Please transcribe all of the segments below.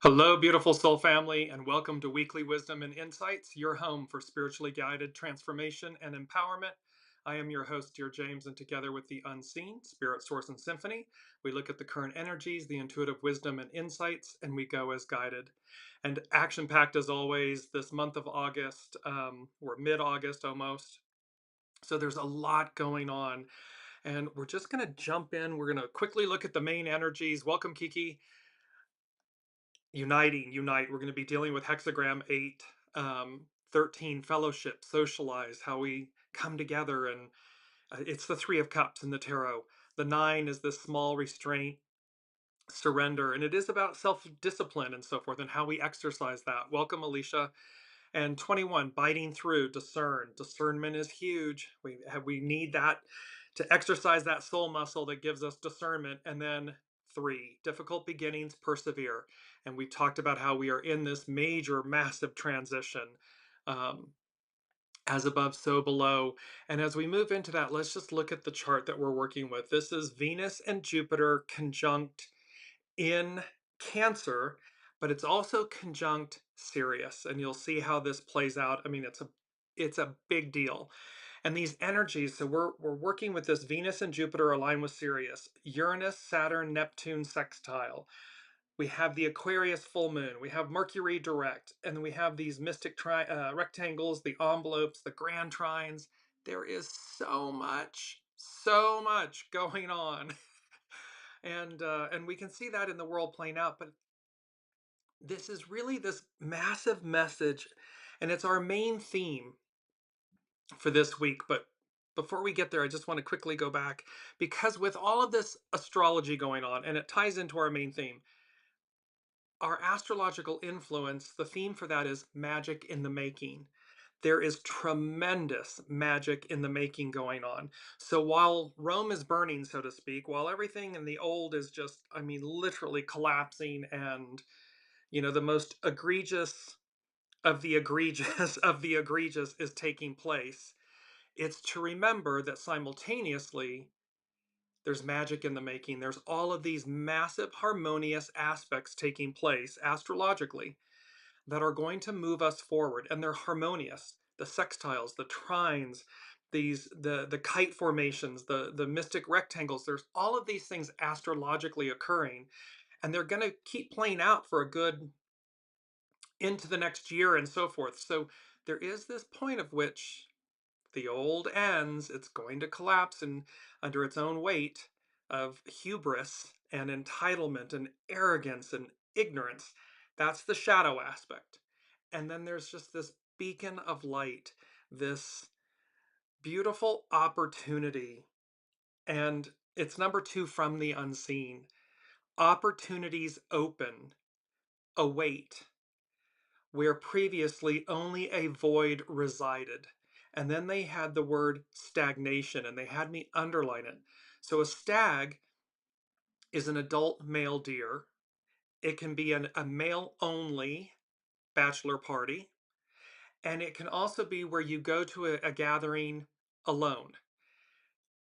Hello, beautiful soul family, and welcome to Weekly Wisdom and Insights, your home for spiritually guided transformation and empowerment. I am your host, DearJames, and together with the unseen, Spirit, Source, and Symphony, we look at the current energies, the intuitive wisdom and insights, and we go as guided. And action-packed as always, this month of August, we're mid-August almost, so there's a lot going on. And we're just going to jump in. We're going to quickly look at the main energies. Welcome, Kiki. Unite. We're going to be dealing with hexagram 8, 13, fellowship, socialize, how we come together. And it's the 3 of Cups in the tarot. The 9 is this small restraint, surrender. And it is about self-discipline and so forth and how we exercise that. Welcome, Alicia. And 21, biting through, discern. Discernment is huge. We need that to exercise that soul muscle that gives us discernment. And then 3, difficult beginnings, persevere. And we've talked about how we are in this major, massive transition. As above, so below. And as we move into that, let's just look at the chart that we're working with. This is Venus and Jupiter conjunct in Cancer, but it's also conjunct Sirius, and you'll see how this plays out. I mean, it's a big deal. And these energies, so we're working with this Venus and Jupiter aligned with Sirius, Uranus, Saturn, Neptune sextile. We have the Aquarius full moon. We have Mercury direct, and then we have these mystic rectangles, the envelopes, the grand trines. There is so much going on. And we can see that in the world playing out, but this is really this massive message, and it's our main theme for this week. But before we get there, I just want to quickly go back, because with all of this astrology going on, and it ties into our main theme, our astrological influence, the theme for that is magic in the making. There is tremendous magic in the making going on. So while Rome is burning, so to speak, while everything in the old is just, I mean, literally collapsing, and, the most egregious of the egregious of the egregious is taking place, it's to remember that simultaneously there's magic in the making. There's all of these massive harmonious aspects taking place astrologically that are going to move us forward, and they're harmonious. The sextiles, the trines, the kite formations, the mystic rectangles, there's all of these things astrologically occurring, and they're going to keep playing out for a good into the next year and so forth. So there is this point of which the old ends, it's going to collapse and under its own weight of hubris and entitlement and arrogance and ignorance. That's the shadow aspect. And then there's just this beacon of light, this beautiful opportunity. And it's number 2 from the unseen. Opportunities open, await, where previously only a void resided. And then they had the word stagnation, and they had me underline it. So a stag is an adult male deer. It can be a male only bachelor party. And it can also be where you go to a gathering alone.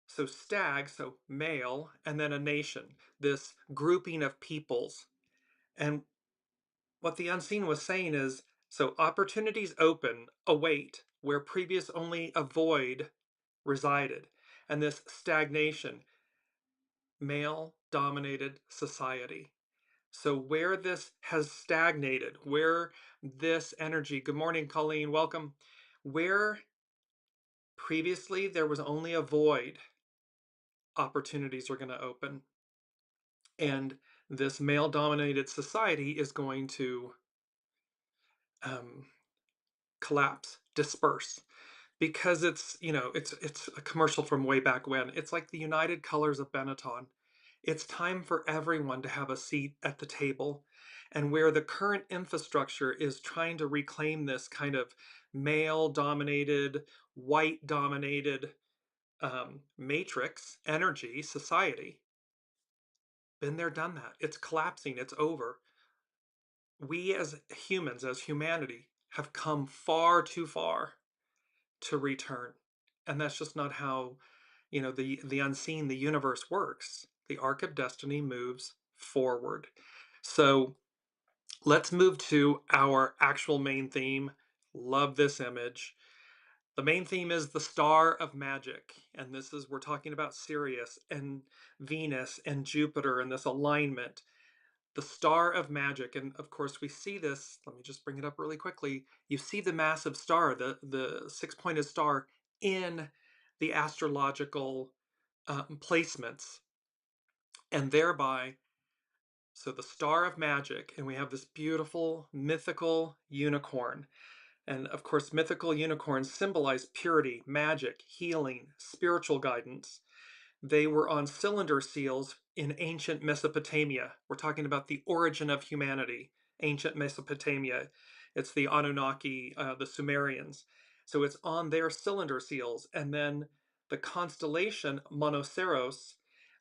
So stag, so male, and then a nation, this grouping of peoples. And what the unseen was saying is, so opportunities open, await, where previous only a void resided. And this stagnation, male-dominated society. So where this has stagnated, where this energy, good morning, Colleen, welcome, where previously there was only a void, opportunities are going to open. And this male-dominated society is going to um, collapse, disperse, because it's a commercial from way back when. It's like the United Colors of Benetton. It's time for everyone to have a seat at the table. And where the current infrastructure is trying to reclaim this kind of male dominated, white dominated matrix energy society, been there, done that. It's collapsing, it's over. We as humans, as humanity, have come far too far to return. And that's just not how, the unseen, the universe works. The arc of destiny moves forward. So Let's move to our actual main theme. Love this image. The main theme is the star of magic. And this is, we're talking about Sirius and Venus and Jupiter and this alignment. The star of magic. And of course, we see this. Let me just bring it up really quickly. You see the massive star, the six-pointed star in the astrological placements. And thereby, so the star of magic, and we have this beautiful mythical unicorn. And of course, mythical unicorns symbolize purity, magic, healing, spiritual guidance. They were on cylinder seals in ancient Mesopotamia. We're talking about the origin of humanity, ancient Mesopotamia. It's the Anunnaki, the Sumerians. So it's on their cylinder seals. And then the constellation Monoceros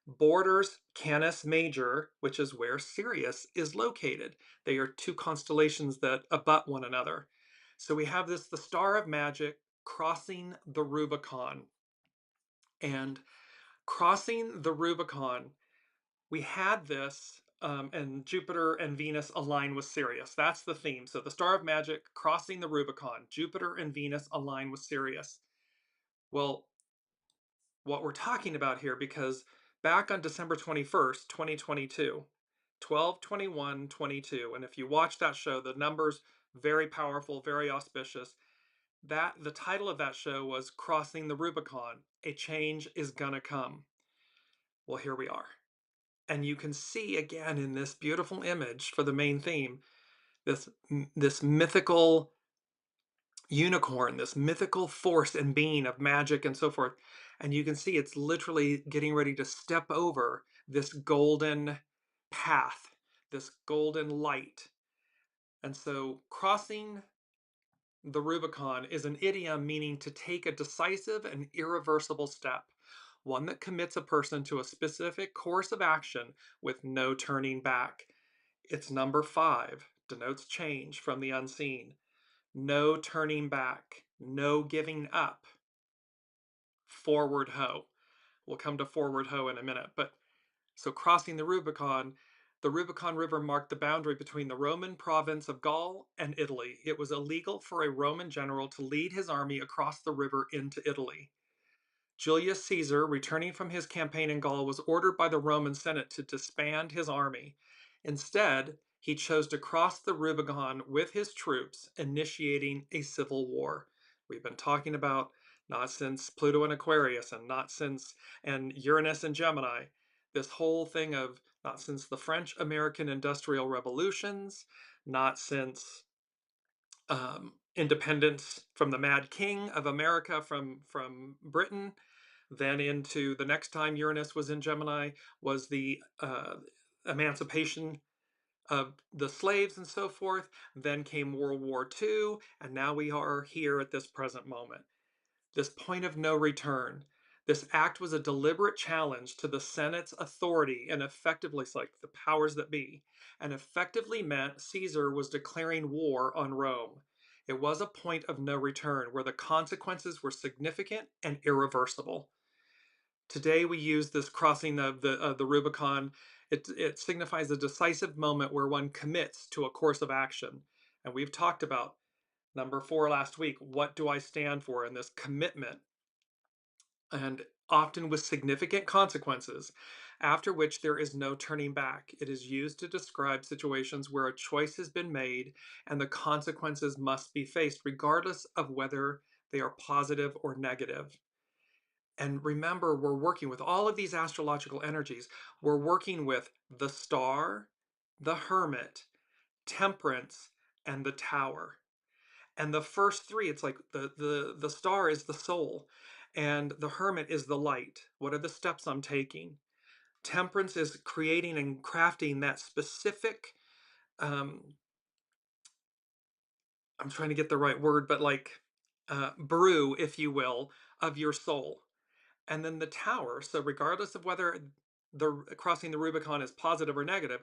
borders Canis Major, which is where Sirius is located. They are two constellations that abut one another. So we have this, the star of magic crossing the Rubicon. And crossing the Rubicon, we had this, and Jupiter and Venus align with Sirius. That's the theme. So the star of magic crossing the Rubicon, Jupiter and Venus align with Sirius. Well, what we're talking about here, because back on December 21st, 2022, 12/21/22, and if you watch that show, the numbers very powerful, very auspicious. That the title of that show was Crossing the Rubicon. A change is gonna come. Well, here we are. And you can see again in this beautiful image for the main theme, this mythical unicorn, this mythical force and being of magic and so forth. And you can see it's literally getting ready to step over this golden path, this golden light. And so crossing the Rubicon is an idiom meaning to take a decisive and irreversible step, one that commits a person to a specific course of action with no turning back. Its number 5 denotes change from the unseen. No turning back, no giving up. Forward ho. We'll come to forward ho in a minute. But so crossing the Rubicon River marked the boundary between the Roman province of Gaul and Italy. It was illegal for a Roman general to lead his army across the river into Italy. Julius Caesar, returning from his campaign in Gaul, was ordered by the Roman Senate to disband his army. Instead, he chose to cross the Rubicon with his troops, initiating a civil war. We've been talking about not since Pluto and Aquarius, and not since and Uranus and Gemini. This whole thing of not since the French-American industrial revolutions, not since independence from the Mad King of America from Britain, then into the next time Uranus was in Gemini was the emancipation of the slaves and so forth. Then came World War II, and now we are here at this present moment. This point of no return. This act was a deliberate challenge to the Senate's authority and effectively, like the powers that be, and effectively meant Caesar was declaring war on Rome. It was a point of no return where the consequences were significant and irreversible. Today we use this crossing of the Rubicon. It signifies a decisive moment where one commits to a course of action. And we've talked about number 4 last week. What do I stand for in this commitment? And often with significant consequences, after which there is no turning back. It is used to describe situations where a choice has been made and the consequences must be faced, regardless of whether they are positive or negative. And remember, we're working with all of these astrological energies. We're working with the star, the hermit, temperance, and the tower. And the first three, it's like the star is the soul, and the hermit is the light. What are the steps I'm taking? Temperance is creating and crafting that specific, um, I'm trying to get the right word, but like brew, if you will, of your soul. And then the tower, so regardless of whether the crossing the Rubicon is positive or negative,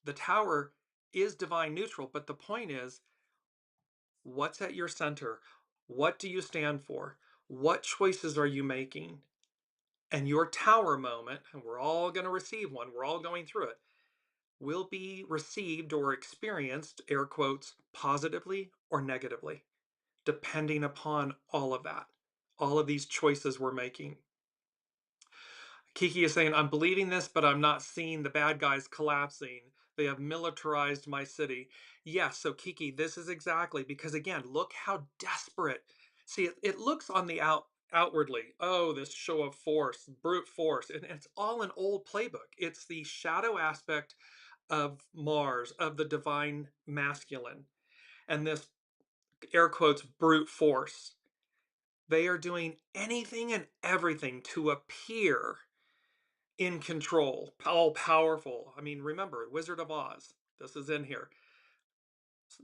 the tower is divine neutral. But the point is, what's at your center? What do you stand for? What choices are you making? And your tower moment, and we're all going to receive one, we're all going through it. will be received or experienced, air quotes, positively or negatively, depending upon all of that, all of these choices we're making. Kiki is saying, I'm believing this, but I'm not seeing the bad guys collapsing. They have militarized my city. Yes, so Kiki, this is exactly, because again, look how desperate. See, it looks on the outwardly, oh, this show of force, brute force, and it's all an old playbook. It's the shadow aspect of Mars, of the divine masculine, and this, air quotes, brute force. They are doing anything and everything to appear in control, all powerful. I mean, remember, Wizard of Oz. This is in here.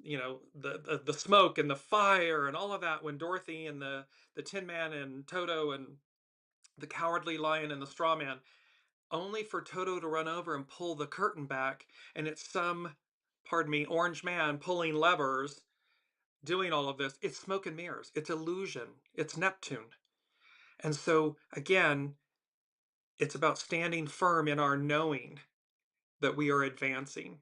You know, the smoke and the fire and all of that. When Dorothy and the Tin Man and Toto and the Cowardly Lion and the Straw Man, only for Toto to run over and pull the curtain back, and it's some, pardon me, orange man pulling levers, doing all of this. It's smoke and mirrors. It's illusion. It's Neptune. And so again, it's about standing firm in our knowing that we are advancing.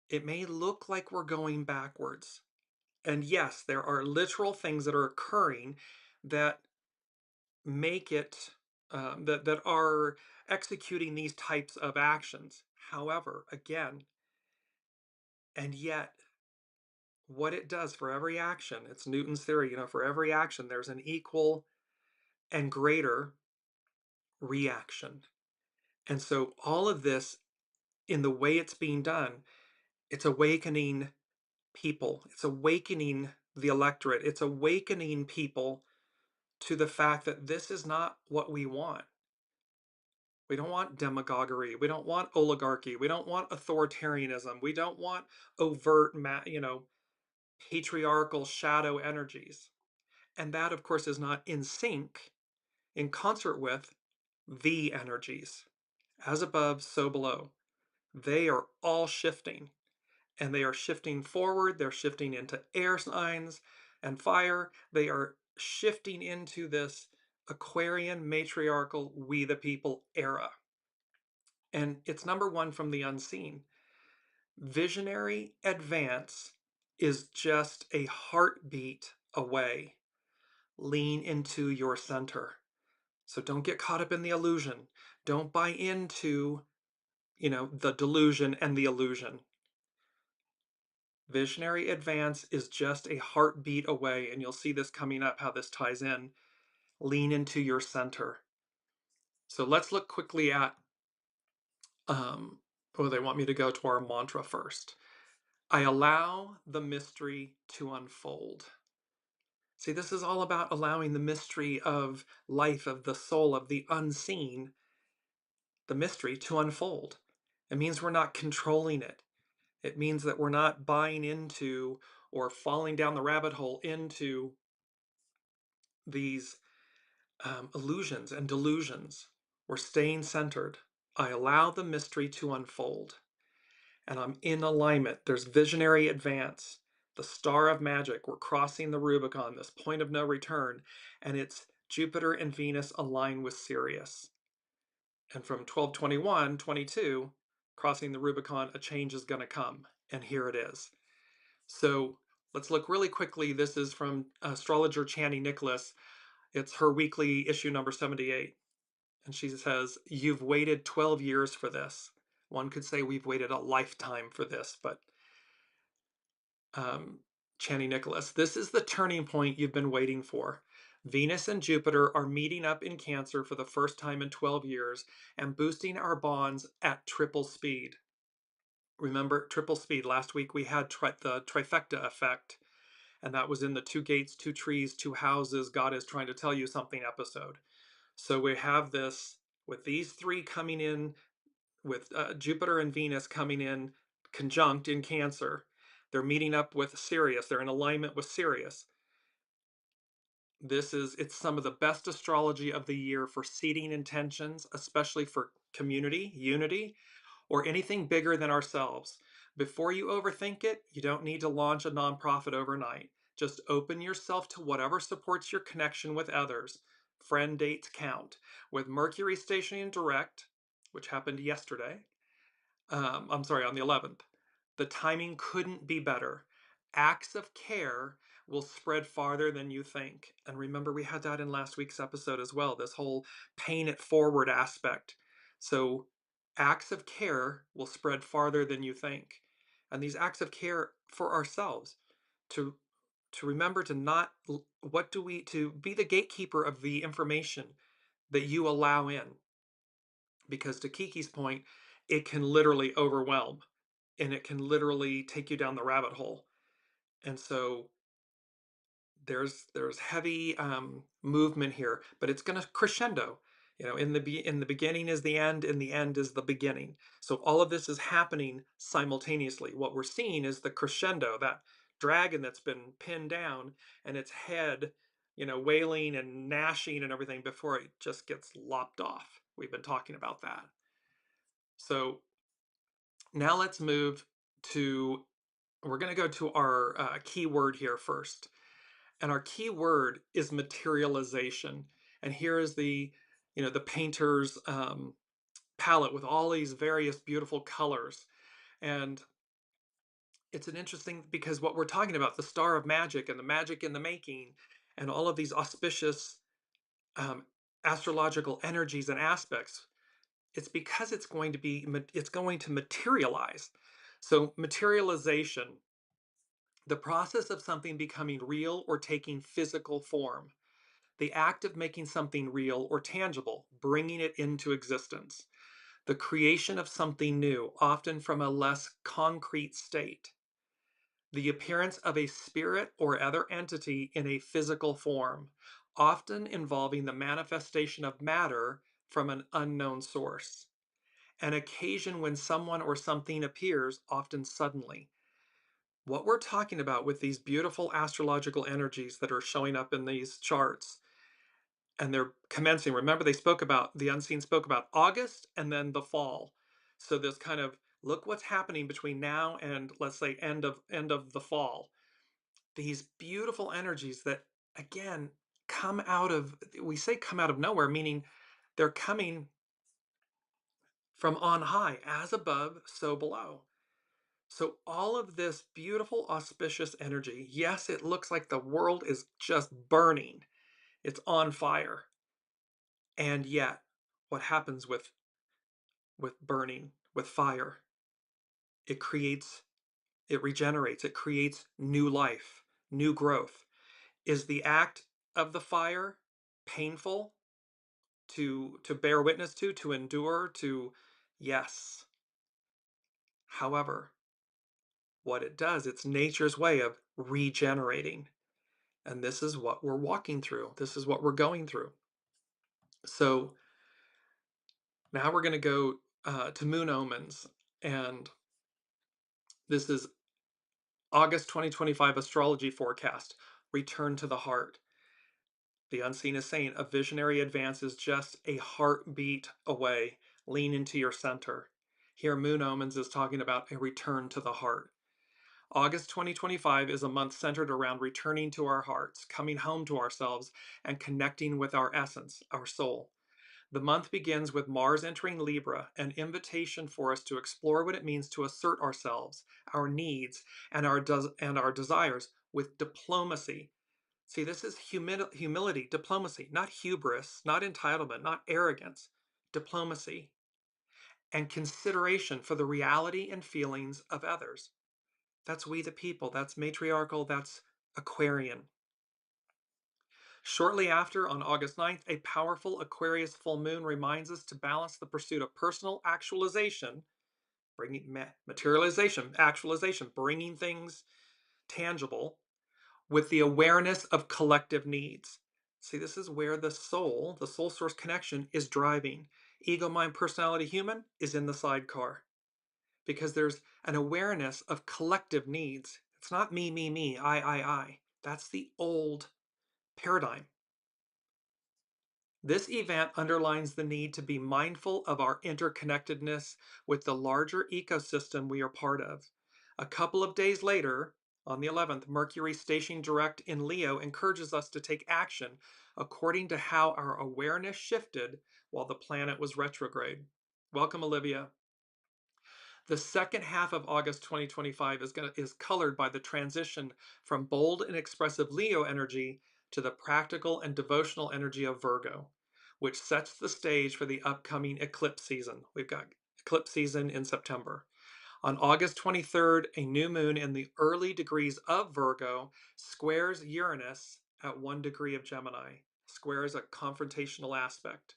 It may look like we're going backwards. And yes, there are literal things that are occurring that make it, that are executing these types of actions. However, again, and yet, what it does for every action, it's Newton's theory, for every action, there's an equal and greater reaction. And so all of this, in the way it's being done, it's awakening people. It's awakening the electorate. It's awakening people to the fact that this is not what we want. We don't want demagoguery. We don't want oligarchy. We don't want authoritarianism. We don't want overt, patriarchal shadow energies. And that, of course, is not in sync, in concert with the energies. As above, so below. They are all shifting. And they are shifting forward. They're shifting into air signs and fire. They are shifting into this Aquarian matriarchal we the people era. And it's number one from the unseen. Visionary advance is just a heartbeat away. Lean into your center. So don't get caught up in the illusion. Don't buy into, the delusion and the illusion. Visionary advance is just a heartbeat away, and you'll see this coming up, how this ties in. Lean into your center. So let's look quickly at, they want me to go to our mantra first. I allow the mystery to unfold. See, this is all about allowing the mystery of life, of the soul, of the unseen, the mystery to unfold. It means we're not controlling it. It means that we're not buying into or falling down the rabbit hole into these illusions and delusions. We're staying centered. I allow the mystery to unfold. And I'm in alignment. There's visionary advance. The star of magic. We're crossing the Rubicon, this point of no return. And it's Jupiter and Venus align with Sirius. And from 12/21/22, crossing the Rubicon, a change is going to come. And here it is. So let's look really quickly. This is from astrologer Chani Nicholas. It's her weekly issue number 78. And she says, you've waited 12 years for this. One could say we've waited a lifetime for this, but Chani Nicholas, this is the turning point you've been waiting for. Venus and Jupiter are meeting up in Cancer for the first time in 12 years and boosting our bonds at triple speed. Remember, triple speed. Last week we had the trifecta effect, and that was in the two gates, two trees, two houses, God is trying to tell you something episode. So we have this with these three coming in, with Jupiter and Venus coming in conjunct in Cancer. They're meeting up with Sirius. They're in alignment with Sirius. It's some of the best astrology of the year for seeding intentions, especially for community, unity, or anything bigger than ourselves. Before you overthink it, you don't need to launch a nonprofit overnight. Just open yourself to whatever supports your connection with others. Friend dates count. With Mercury stationing direct, which happened yesterday, I'm sorry, on the 11th. The timing couldn't be better. Acts of care will spread farther than you think. And remember, we had that in last week's episode as well, this whole paying it forward aspect. So, acts of care will spread farther than you think. And these acts of care for ourselves to remember to not what do we to be the gatekeeper of the information that you allow in, because to Kiki's point, it can literally overwhelm and it can literally take you down the rabbit hole. And so there's heavy movement here, but it's going to crescendo. You know, in the beginning is the end, in the end is the beginning. So all of this is happening simultaneously. What we're seeing is the crescendo, that dragon that's been pinned down, and its head, you know, wailing and gnashing and everything before it just gets lopped off. We've been talking about that. So now let's move to, we're going to go to our key word here first. And our key word is materialization. And here is the, you know, the painter's palette with all these various beautiful colors. And it's an interesting, because what we're talking about, the star of magic and the magic in the making, and all of these auspicious um, astrological energies and aspects, it's because it's going to materialize. So materialization, the process of something becoming real or taking physical form, the act of making something real or tangible, bringing it into existence, the creation of something new, often from a less concrete state, the appearance of a spirit or other entity in a physical form, often involving the manifestation of matter from an unknown source, an occasion when someone or something appears, often suddenly. What we're talking about with these beautiful astrological energies that are showing up in these charts, and they're commencing. Remember, they spoke about, the unseen spoke about August and then the fall. So this kind of, look what's happening between now and, let's say, end of the fall. These beautiful energies that, again, come out of, we say come out of nowhere, meaning they're coming from on high, as above, so below. So all of this beautiful auspicious energy, yes, it looks like the world is just burning. It's on fire. And yet, what happens with burning, with fire? It creates, it regenerates, it creates new life, new growth. Is the act of the fire painful to bear witness to endure, to? Yes. However, what it does, it's nature's way of regenerating. And this is what we're walking through. This is what we're going through. So now we're going to go to moon omens. And this is August 2025 astrology forecast. Return to the heart. The unseen is saying a visionary advance is just a heartbeat away. Lean into your center. Here, moon omens is talking about a return to the heart. August 2025 is a month centered around returning to our hearts, coming home to ourselves, and connecting with our essence, our soul. The month begins with Mars entering Libra, an invitation for us to explore what it means to assert ourselves, our needs, and our desires with diplomacy. See, this is humility, diplomacy, not hubris, not entitlement, not arrogance, diplomacy, and consideration for the reality and feelings of others. That's we the people, that's matriarchal, that's Aquarian. Shortly after, on August 9th, a powerful Aquarius full moon reminds us to balance the pursuit of personal actualization, bringing materialization, actualization, bringing things tangible, with the awareness of collective needs. See, this is where the soul source connection is driving. Ego, mind, personality, human is in the sidecar, because there's an awareness of collective needs. It's not me, I. That's the old paradigm. This event underlines the need to be mindful of our interconnectedness with the larger ecosystem we are part of. A couple of days later, on the 11th, Mercury stationing direct in Leo encourages us to take action according to how our awareness shifted while the planet was retrograde. Welcome, Olivia. The second half of August 2025 is colored by the transition from bold and expressive Leo energy to the practical and devotional energy of Virgo, which sets the stage for the upcoming eclipse season. We've got eclipse season in September. On August 23rd, a new moon in the early degrees of Virgo squares Uranus at 1 degree of Gemini. Square is a confrontational aspect,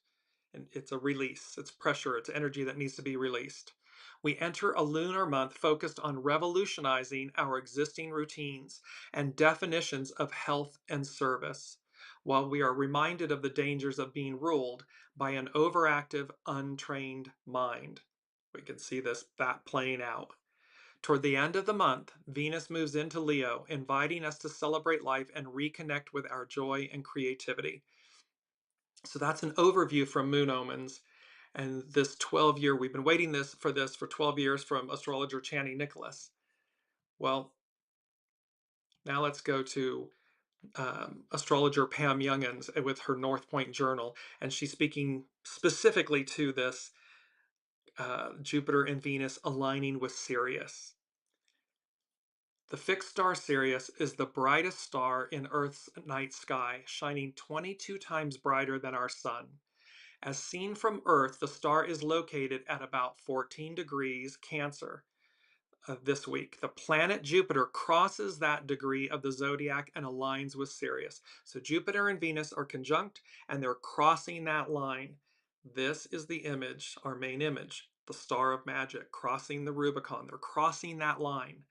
and it's a release, it's pressure, it's energy that needs to be released. We enter a lunar month focused on revolutionizing our existing routines and definitions of health and service, while we are reminded of the dangers of being ruled by an overactive, untrained mind. We can see that playing out. Toward the end of the month, Venus moves into Leo, inviting us to celebrate life and reconnect with our joy and creativity. So that's an overview from Moon Omens. And this 12-year, we've been waiting for this for 12 years from astrologer Chani Nicholas. Well, now let's go to astrologer Pam Youngins with her North Point Journal. And she's speaking specifically to this Jupiter and Venus aligning with Sirius. The fixed star Sirius is the brightest star in Earth's night sky, shining 22 times brighter than our sun. As seen from Earth, the star is located at about 14 degrees Cancer this week. The planet Jupiter crosses that degree of the zodiac and aligns with Sirius. So Jupiter and Venus are conjunct and they're crossing that line. This is the image, our main image, the star of magic, crossing the Rubicon. They're crossing that line.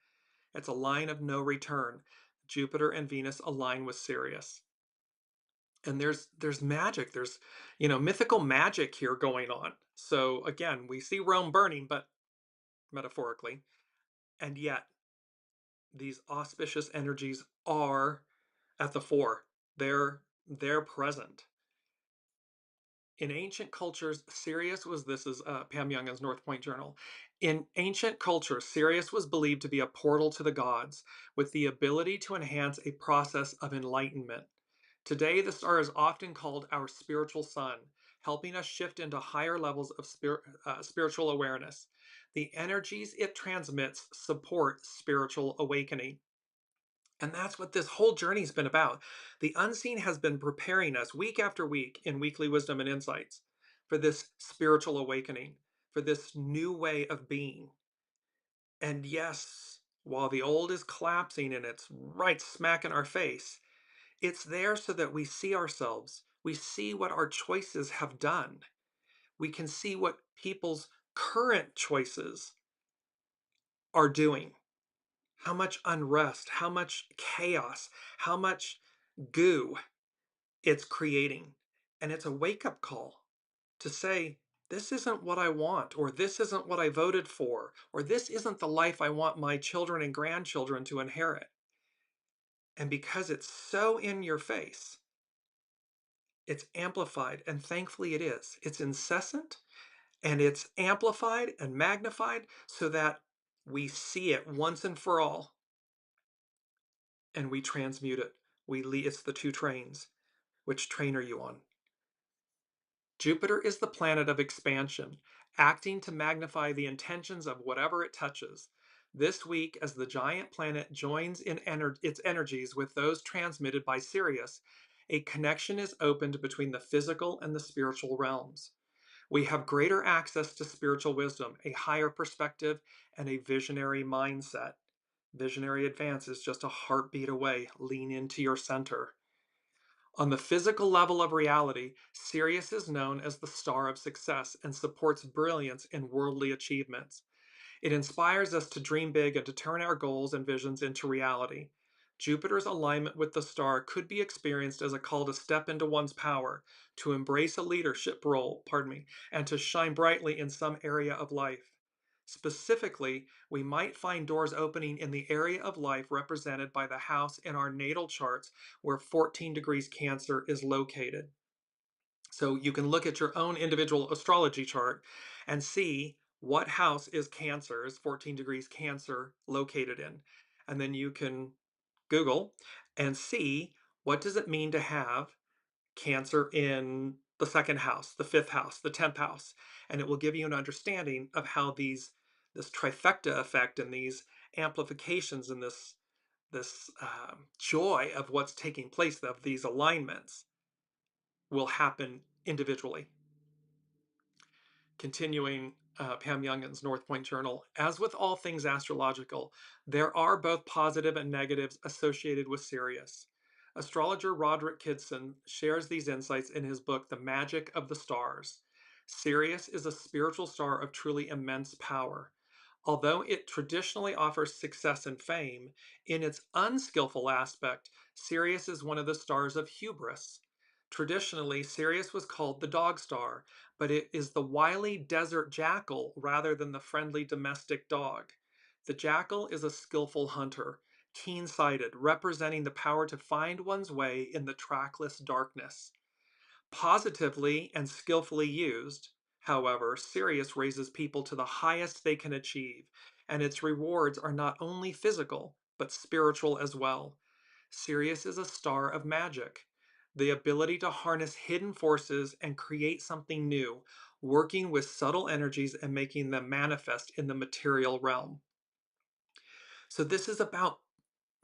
It's a line of no return. Jupiter and Venus align with Sirius. And there's magic, there's mythical magic here going on. So again, we see Rome burning, but metaphorically, and yet these auspicious energies are at the fore. They're present. In ancient cultures, Sirius was, this is Pam Young's North Point Journal. In ancient cultures, Sirius was believed to be a portal to the gods with the ability to enhance a process of enlightenment. Today, the star is often called our spiritual sun, helping us shift into higher levels of spiritual awareness. The energies it transmits support spiritual awakening. And that's what this whole journey's been about. The unseen has been preparing us week after week in Weekly Wisdom and Insights for this spiritual awakening, for this new way of being. And yes, while the old is collapsing and it's right smack in our face, it's there so that we see ourselves. We see what our choices have done. We can see what people's current choices are doing. How much unrest, how much chaos, how much goo it's creating. And it's a wake-up call to say, this isn't what I want, or this isn't what I voted for, or this isn't the life I want my children and grandchildren to inherit. And because it's so in your face, it's amplified, and thankfully it is. It's incessant, and it's amplified and magnified so that we see it once and for all, and we transmute it. It's the two trains. Which train are you on? Jupiter is the planet of expansion, acting to magnify the intentions of whatever it touches. This week, as the giant planet joins in its energies with those transmitted by Sirius, a connection is opened between the physical and the spiritual realms. We have greater access to spiritual wisdom, a higher perspective, and a visionary mindset. Visionary advance is just a heartbeat away. Lean into your center. On the physical level of reality, Sirius is known as the star of success and supports brilliance in worldly achievements. It inspires us to dream big and to turn our goals and visions into reality. Jupiter's alignment with the star could be experienced as a call to step into one's power, to embrace a leadership role, and to shine brightly in some area of life. Specifically, we might find doors opening in the area of life represented by the house in our natal charts where 14 degrees Cancer is located. So you can look at your own individual astrology chart and see what house is 14 degrees Cancer located in. And then you can Google and see what does it mean to have Cancer in the second house, the fifth house, the 10th house. And it will give you an understanding of how these this trifecta effect and these amplifications and this joy of what's taking place, of these alignments, will happen individually. Continuing Pam Youngin's North Point Journal, as with all things astrological, there are both positive and negatives associated with Sirius. Astrologer Roderick Kidson shares these insights in his book, The Magic of the Stars. Sirius is a spiritual star of truly immense power. Although it traditionally offers success and fame, in its unskillful aspect, Sirius is one of the stars of hubris. Traditionally, Sirius was called the dog star, but it is the wily desert jackal rather than the friendly domestic dog. The jackal is a skillful hunter, keen-sighted, representing the power to find one's way in the trackless darkness. Positively and skillfully used, however, Sirius raises people to the highest they can achieve, and its rewards are not only physical, but spiritual as well. Sirius is a star of magic, the ability to harness hidden forces and create something new, working with subtle energies and making them manifest in the material realm. So this is about,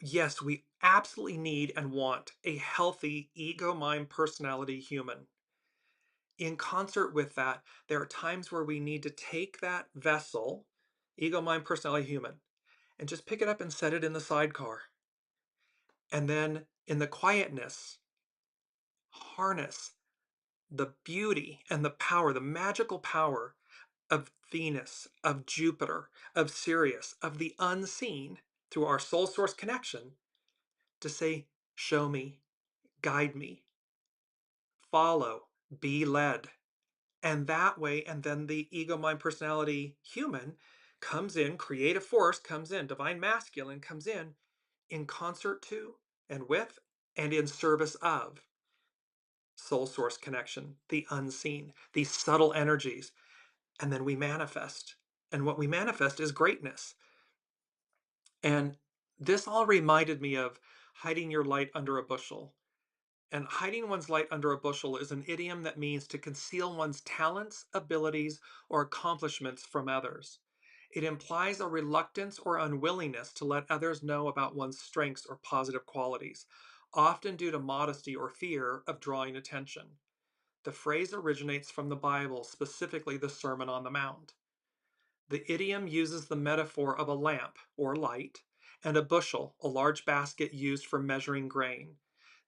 yes, we absolutely need and want a healthy ego, mind, personality human. In concert with that, there are times where we need to take that vessel, ego, mind, personality, human, and just pick it up and set it in the sidecar. And then in the quietness, harness the beauty and the power, the magical power of Venus, of Jupiter, of Sirius, of the unseen through our soul source connection to say, show me, guide me, follow, be led. And that way, and then the ego, mind, personality, human comes in, creative force comes in, divine masculine comes in concert to and with and in service of soul source connection, the unseen, these subtle energies. And then we manifest. And what we manifest is greatness. And this all reminded me of hiding your light under a bushel. And hiding one's light under a bushel is an idiom that means to conceal one's talents, abilities, or accomplishments from others. It implies a reluctance or unwillingness to let others know about one's strengths or positive qualities, often due to modesty or fear of drawing attention. The phrase originates from the Bible, specifically the Sermon on the Mount. The idiom uses the metaphor of a lamp, or light, and a bushel, a large basket used for measuring grain.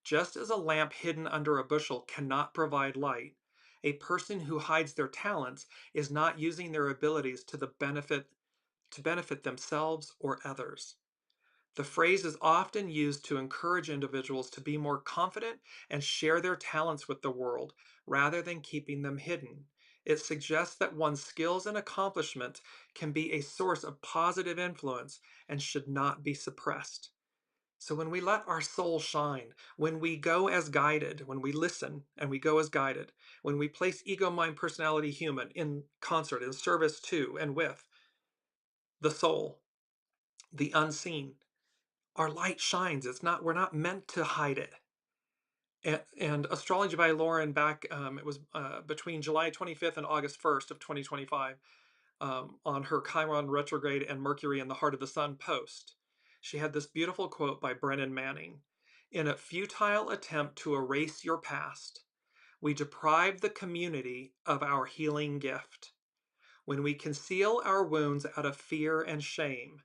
Just as a lamp hidden under a bushel cannot provide light, a person who hides their talents is not using their abilities to benefit themselves or others. The phrase is often used to encourage individuals to be more confident and share their talents with the world rather than keeping them hidden. It suggests that one's skills and accomplishments can be a source of positive influence and should not be suppressed. So when we let our soul shine, when we go as guided, when we listen and we go as guided, when we place ego, mind, personality, human in concert, in service to and with the soul, the unseen, our light shines. We're not meant to hide it. And Astrology by Lauren back, it was between July 25th and August 1st of 2025, on her Chiron retrograde and Mercury in the heart of the sun post. She had this beautiful quote by Brennan Manning. In a futile attempt to erase your past, we deprive the community of our healing gift. When we conceal our wounds out of fear and shame,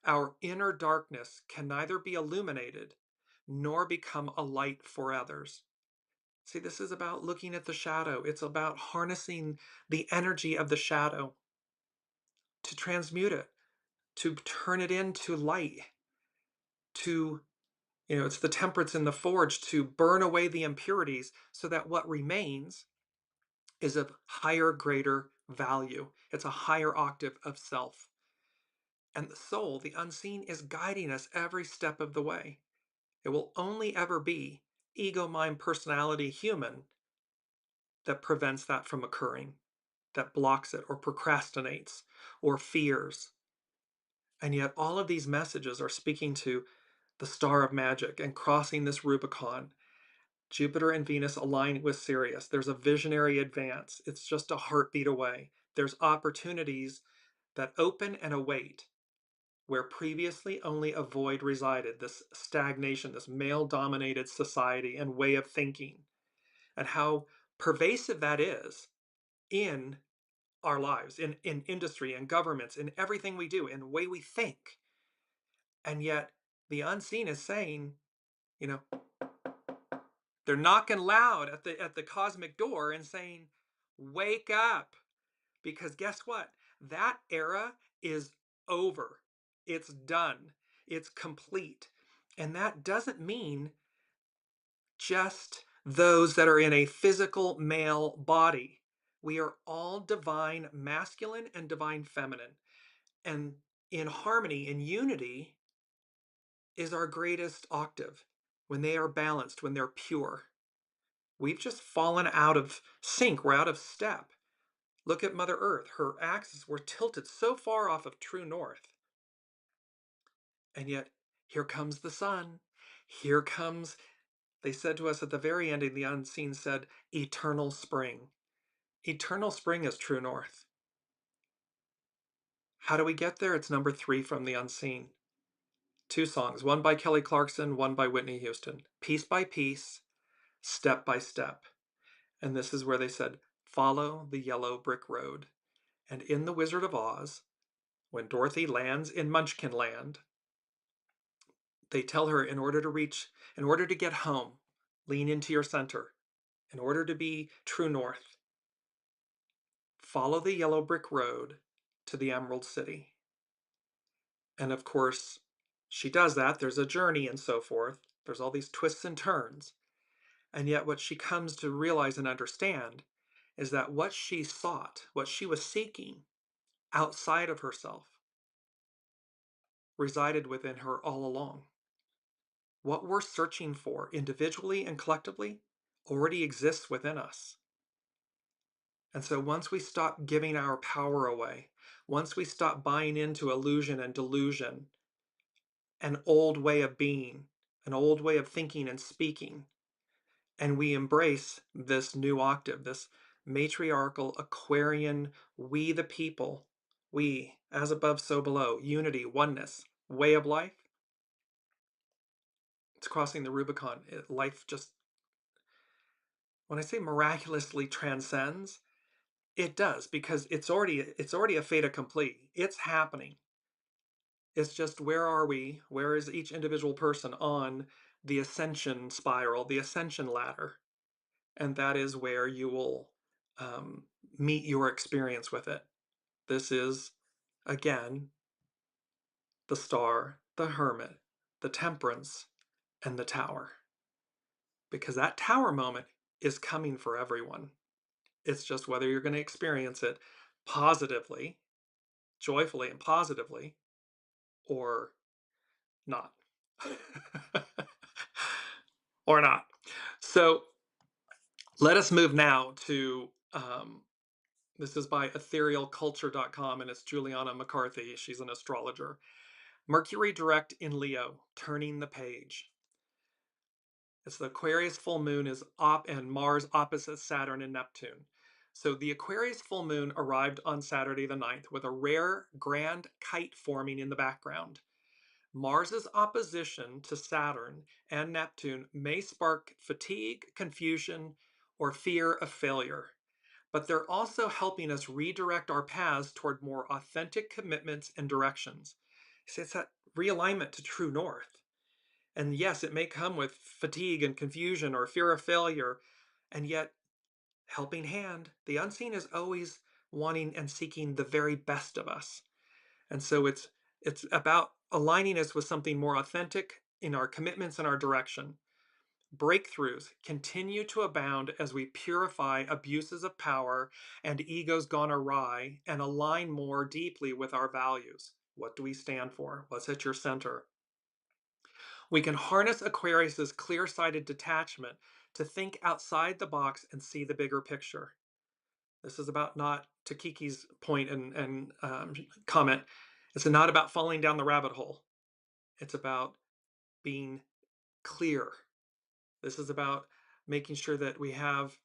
our inner darkness can neither be illuminated nor become a light for others. See, this is about looking at the shadow. It's about harnessing the energy of the shadow to transmute it, to turn it into light, to, it's the temperance in the forge, to burn away the impurities so that what remains is of higher, greater value. It's a higher octave of self. And the soul, the unseen, is guiding us every step of the way. It will only ever be ego, mind, personality, human that prevents that from occurring, that blocks it or procrastinates or fears. And yet all of these messages are speaking to the star of magic and crossing this Rubicon. Jupiter and Venus align with Sirius. There's a visionary advance. It's just a heartbeat away. There's opportunities that open and await where previously only a void resided, this stagnation, this male-dominated society and way of thinking, and how pervasive that is in our lives, in industry, in governments, in everything we do, in the way we think. And yet the unseen is saying, you know, they're knocking loud at the cosmic door and saying, wake up. Because guess what? That era is over. It's done. It's complete. And that doesn't mean just those that are in a physical male body. We are all divine masculine and divine feminine. And in harmony, in unity, is our greatest octave. When they are balanced, when they're pure. We've just fallen out of sync. We're out of step. Look at Mother Earth. Her axes were tilted so far off of true north. And yet, here comes the sun. Here comes, they said to us at the very end, the unseen said, eternal spring. Eternal spring is true north. How do we get there? It's number 3 from the unseen. 2 songs, one by Kelly Clarkson, one by Whitney Houston. Piece by piece, step by step. And this is where they said, follow the yellow brick road. And in The Wizard of Oz, when Dorothy lands in Munchkin Land, they tell her in order to get home, lean into your center. In order to be true north, follow the yellow brick road to the Emerald City. And of course, she does that. There's a journey and so forth. There's all these twists and turns. And yet what she comes to realize and understand is that what she sought, what she was seeking outside of herself, resided within her all along. What we're searching for individually and collectively already exists within us. And so once we stop giving our power away, once we stop buying into illusion and delusion, an old way of being, an old way of thinking and speaking, and we embrace this new octave, this matriarchal Aquarian, we the people, we, as above, so below, unity, oneness, way of life, it's crossing the Rubicon. Life just, when I say miraculously transcends, it does, because it's already a fait accompli. It's happening. It's just, where are we? Where is each individual person on the ascension spiral, the ascension ladder? And that is where you will meet your experience with it. This is, again, the star, the hermit, the temperance, and the tower. Because that tower moment is coming for everyone. It's just whether you're going to experience it positively, joyfully and positively, or not. Or not. So let us move now to, this is by etherealculture.com, and it's Juliana McCarthy. She's an astrologer. Mercury direct in Leo, turning the page. It's the Aquarius full moon is and Mars opposite Saturn and Neptune. So the Aquarius full moon arrived on Saturday the 9th with a rare grand kite forming in the background. Mars's opposition to Saturn and Neptune may spark fatigue, confusion, or fear of failure. But they're also helping us redirect our paths toward more authentic commitments and directions. See, it's that realignment to true north. And yes, it may come with fatigue and confusion or fear of failure, and yet, helping hand, the unseen is always wanting and seeking the very best of us. And so it's about aligning us with something more authentic in our commitments and our direction. Breakthroughs continue to abound as we purify abuses of power and egos gone awry and align more deeply with our values. What do we stand for? What's at your center? We can harness Aquarius's clear-sighted detachment to think outside the box and see the bigger picture. This is about, not to Kiki's point and comment, it's not about falling down the rabbit hole. It's about being clear. This is about making sure that we have,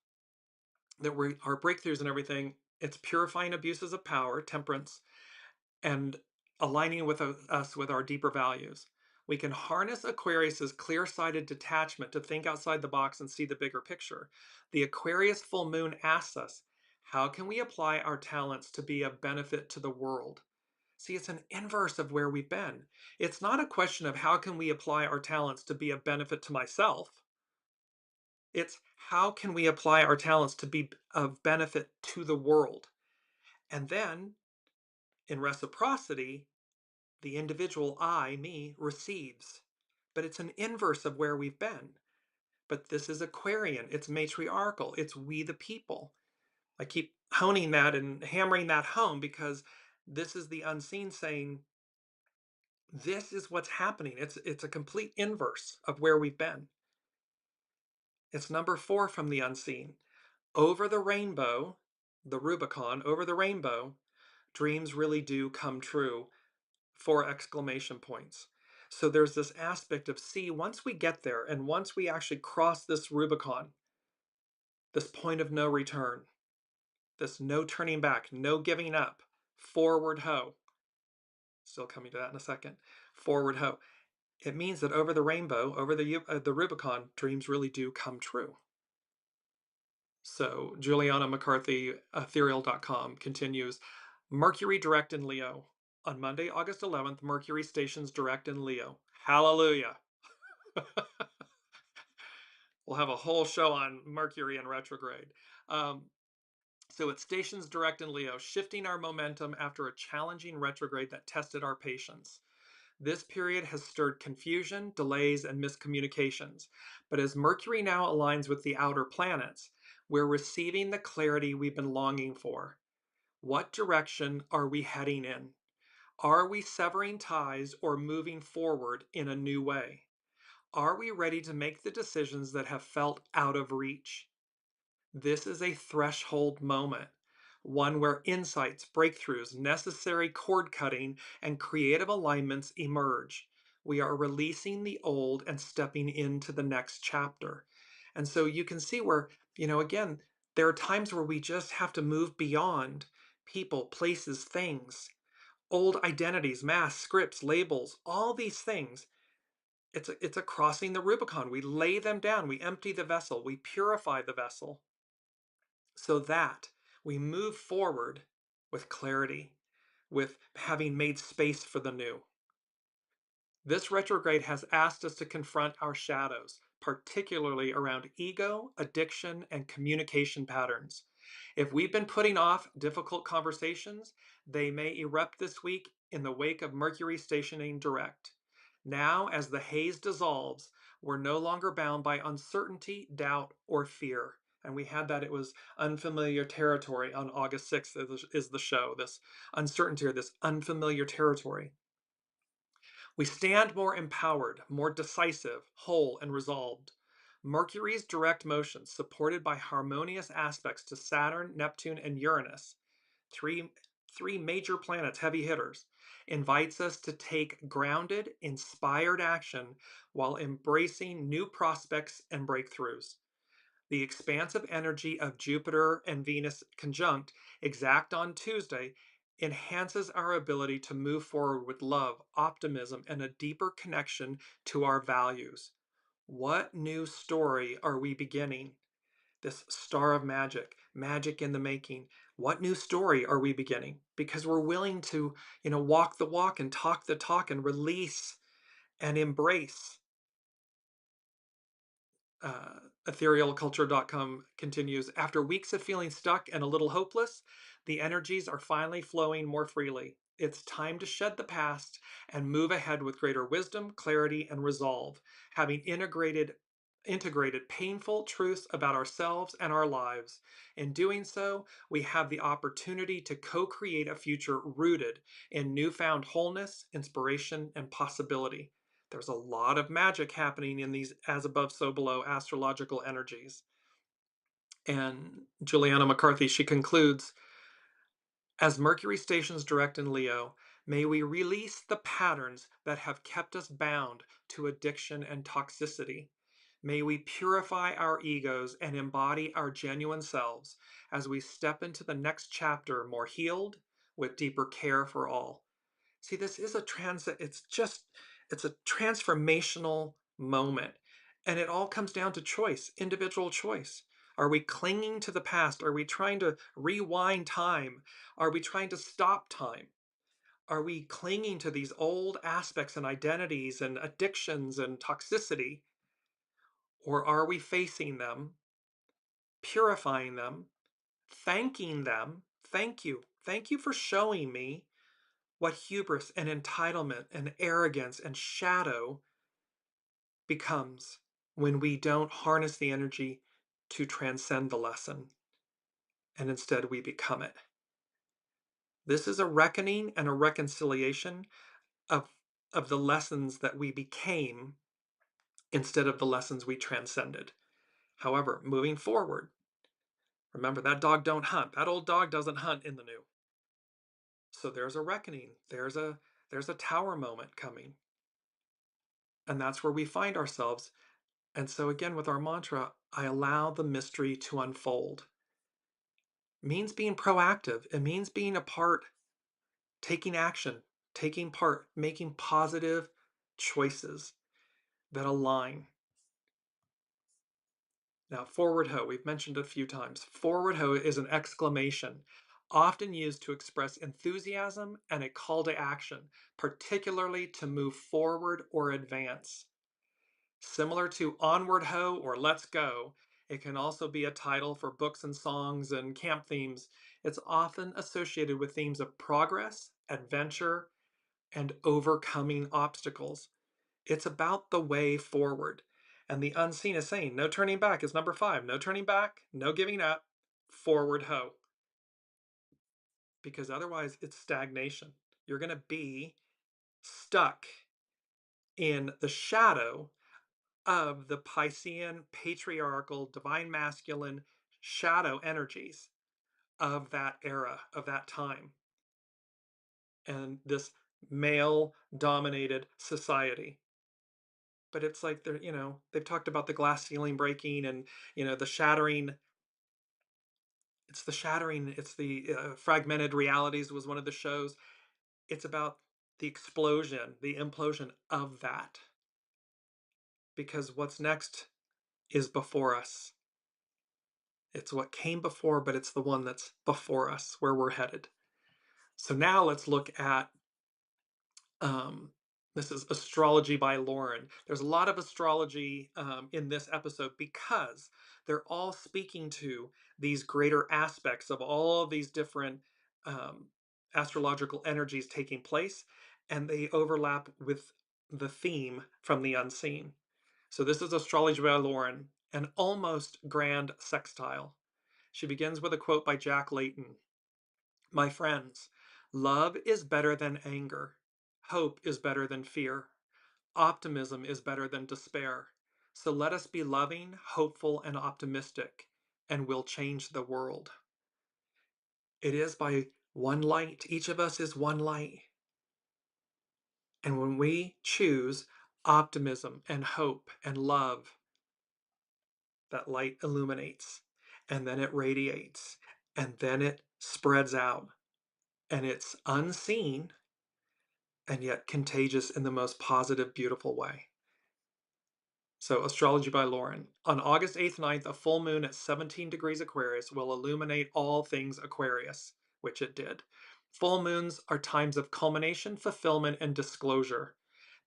that our breakthroughs and everything, it's purifying abuses of power, temperance, and aligning with us with our deeper values. We can harness Aquarius's clear-sighted detachment to think outside the box and see the bigger picture. The Aquarius full moon asks us, how can we apply our talents to be of benefit to the world? See, it's an inverse of where we've been. It's not a question of how can we apply our talents to be of benefit to myself. It's how can we apply our talents to be of benefit to the world? And then, in reciprocity, the individual I, me, receives. But it's an inverse of where we've been. But this is Aquarian, it's matriarchal, it's we the people. I keep honing that and hammering that home because this is the unseen saying, this is what's happening. It's a complete inverse of where we've been. It's number 4 from the unseen. Over the rainbow, the Rubicon, over the rainbow, dreams really do come true. 4 exclamation points. So there's this aspect of, see, once we get there and once we actually cross this Rubicon, this point of no return, this no turning back, no giving up, forward ho. Still coming to that in a second. Forward ho. It means that over the rainbow, over the Rubicon, dreams really do come true. So Juliana McCarthy, ethereal.com continues, Mercury direct in Leo. On Monday, August 11th, Mercury stations direct in Leo. Hallelujah. We'll have a whole show on Mercury in retrograde. So it stations direct in Leo, shifting our momentum after a challenging retrograde that tested our patience. This period has stirred confusion, delays, and miscommunications. But as Mercury now aligns with the outer planets, we're receiving the clarity we've been longing for. What direction are we heading in? Are we severing ties or moving forward in a new way? Are we ready to make the decisions that have felt out of reach? This is a threshold moment, one where insights, breakthroughs, necessary cord cutting, and creative alignments emerge. We are releasing the old and stepping into the next chapter. And so you can see where, again, there are times where we just have to move beyond people, places, things, old identities, masks, scripts, labels, all these things. It's a crossing the Rubicon. We lay them down, we empty the vessel, we purify the vessel so that we move forward with clarity, with having made space for the new. This retrograde has asked us to confront our shadows, particularly around ego, addiction, and communication patterns. If we've been putting off difficult conversations, they may erupt this week in the wake of Mercury stationing direct. Now, as the haze dissolves, we're no longer bound by uncertainty, doubt, or fear. And we had that, it was unfamiliar territory on August 6th is the show, this uncertainty or this unfamiliar territory. We stand more empowered, more decisive, whole, and resolved. Mercury's direct motion, supported by harmonious aspects to Saturn, Neptune, and Uranus, three major planets, heavy hitters, invites us to take grounded, inspired action while embracing new prospects and breakthroughs. The expansive energy of Jupiter and Venus conjunct, exact on Tuesday, enhances our ability to move forward with love, optimism, and a deeper connection to our values. What new story are we beginning? This star of magic, magic in the making. What new story are we beginning? Because we're willing to, walk the walk and talk the talk and release and embrace. Etherealculture.com continues, after weeks of feeling stuck and a little hopeless, the energies are finally flowing more freely. It's time to shed the past and move ahead with greater wisdom, clarity, and resolve, having integrated painful truths about ourselves and our lives. In doing so, we have the opportunity to co-create a future rooted in newfound wholeness, inspiration, and possibility. There's a lot of magic happening in these as above, so below astrological energies. And Juliana McCarthy, she concludes, as Mercury stations direct in Leo, may we release the patterns that have kept us bound to addiction and toxicity. May we purify our egos and embody our genuine selves as we step into the next chapter more healed, with deeper care for all. See, this is a transit. It's a transformational moment. And it all comes down to choice, individual choice. Are we clinging to the past? Are we trying to rewind time? Are we trying to stop time? Are we clinging to these old aspects and identities and addictions and toxicity? Or are we facing them, purifying them, thanking them? Thank you. Thank you for showing me what hubris and entitlement and arrogance and shadow becomes when we don't harness the energy to transcend the lesson and instead we become it. This is a reckoning and a reconciliation of, of the lessons that we became instead of the lessons we transcended. However, moving forward, remember that dog don't hunt. That old dog doesn't hunt in the new. So there's a reckoning. There's a tower moment coming. And that's where we find ourselves. And so again, with our mantra, I allow the mystery to unfold. It means being proactive. It means being a part, taking action, taking part, making positive choices that align. Now, forward ho, we've mentioned a few times. Forward ho is an exclamation, often used to express enthusiasm and a call to action, particularly to move forward or advance. Similar to Onward Ho or Let's Go, it can also be a title for books and songs and camp themes. It's often associated with themes of progress, adventure, and overcoming obstacles. It's about the way forward. And the unseen is saying, no turning back is number 5. No turning back, no giving up, forward ho. Because otherwise it's stagnation. You're going to be stuck in the shadow of the Piscean, patriarchal, divine masculine shadow energies of that era, of that time, and this male dominated society. But it's like they've talked about the glass ceiling breaking and, the shattering. It's the shattering, it's the fragmented realities was one of the shows. It's about the explosion, the implosion of that. Because what's next is before us. It's what came before, but it's the one that's before us, where we're headed. So now let's look at um, this is Astrology by Lauren. There's a lot of astrology in this episode because they're all speaking to these greater aspects of all of these different um, astrological energies taking place, and they overlap with the theme from the unseen. So this is Astrology by Lauren, an almost grand sextile. She begins with a quote by Jack Layton. My friends, love is better than anger. Hope is better than fear. Optimism is better than despair. So let us be loving, hopeful, and optimistic, and we'll change the world. It is by one light. Each of us is one light. And when we choose optimism and hope and love, that light illuminates, and then it radiates, and then it spreads out, and it's unseen and yet contagious in the most positive, beautiful way. So, Astrology by Lauren. On August 8th, 9th, a full moon at 17 degrees Aquarius will illuminate all things Aquarius, which it did. Full moons are times of culmination, fulfillment, and disclosure.